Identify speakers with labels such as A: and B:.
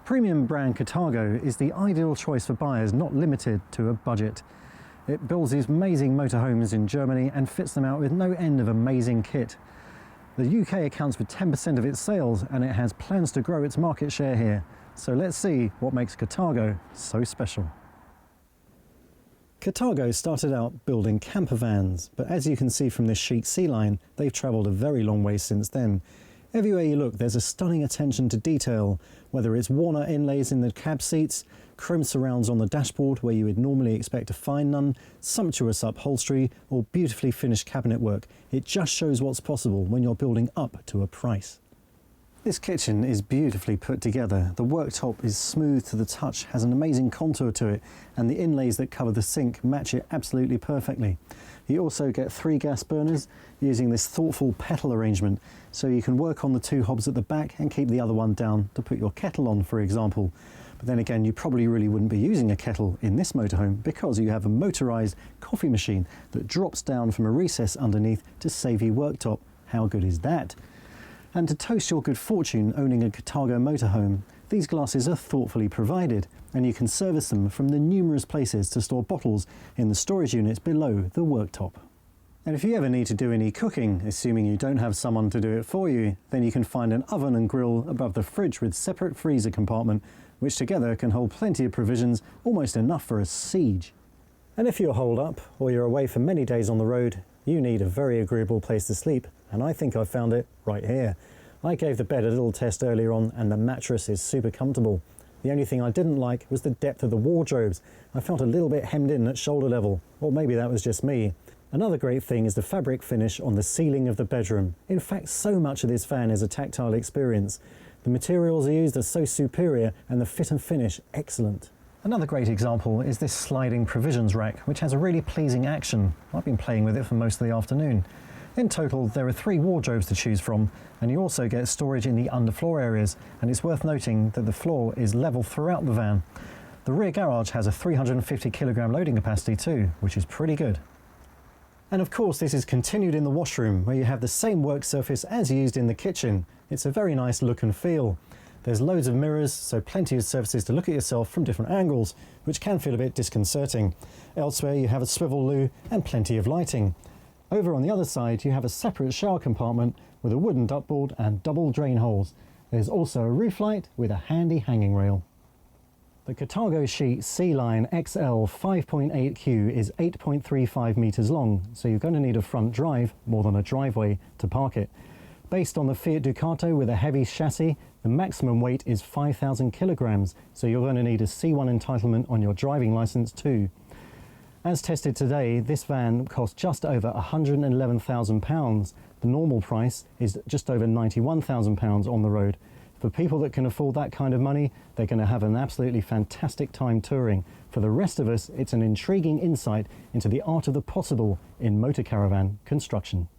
A: Premium brand Corthago is the ideal choice for buyers not limited to a budget. It builds these amazing motorhomes in Germany and fits them out with no end of amazing kit. The UK accounts for 10% of its sales and it has plans to grow its market share here. So let's see what makes Corthago so special. Corthago started out building camper vans, but as you can see from this chic C line, they've travelled a very long way since then. Everywhere you look, there's a stunning attention to detail, whether it's walnut inlays in the cab seats, chrome surrounds on the dashboard where you would normally expect to find none, sumptuous upholstery, or beautifully finished cabinet work. It just shows what's possible when you're building up to a price. This kitchen is beautifully put together. The worktop is smooth to the touch, has an amazing contour to it, and the inlays that cover the sink match it absolutely perfectly. You also get 3 gas burners using this thoughtful petal arrangement, so you can work on the 2 hobs at the back and keep the other one down to put your kettle on, for example. But then again, you probably really wouldn't be using a kettle in this motorhome because you have a motorised coffee machine that drops down from a recess underneath to save you worktop. How good is that? And to toast your good fortune owning a Corthago motorhome, these glasses are thoughtfully provided, and you can service them from the numerous places to store bottles in the storage units below the worktop. And if you ever need to do any cooking, assuming you don't have someone to do it for you, then you can find an oven and grill above the fridge with separate freezer compartment, which together can hold plenty of provisions, almost enough for a siege. And if you're holed up, or you're away for many days on the road, you need a very agreeable place to sleep, and I think I've found it right here. I gave the bed a little test earlier on and the mattress is super comfortable. The only thing I didn't like was the depth of the wardrobes. I felt a little bit hemmed in at shoulder level, or maybe that was just me. Another great thing is the fabric finish on the ceiling of the bedroom. In fact, so much of this van is a tactile experience. The materials used are so superior and the fit and finish excellent. Another great example is this sliding provisions rack, which has a really pleasing action. I've been playing with it for most of the afternoon. In total, there are 3 wardrobes to choose from, and you also get storage in the underfloor areas, and it's worth noting that the floor is level throughout the van. The rear garage has a 350 kilogram loading capacity too, which is pretty good. And of course, this is continued in the washroom, where you have the same work surface as used in the kitchen. It's a very nice look and feel. There's loads of mirrors, so plenty of surfaces to look at yourself from different angles, which can feel a bit disconcerting. Elsewhere you have a swivel loo and plenty of lighting. Over on the other side you have a separate shower compartment with a wooden duckboard and double drain holes. There's also a roof light with a handy hanging rail. The Corthago Chic C-Line XL 5.8Q is 8.35 metres long, so you're going to need a front drive, more than a driveway, to park it. Based on the Fiat Ducato with a heavy chassis, the maximum weight is 5,000 kilograms, so you're going to need a C1 entitlement on your driving licence too. As tested today, this van cost just over £111,000. The normal price is just over £91,000 on the road. For people that can afford that kind of money, they're going to have an absolutely fantastic time touring. For the rest of us, it's an intriguing insight into the art of the possible in motor caravan construction.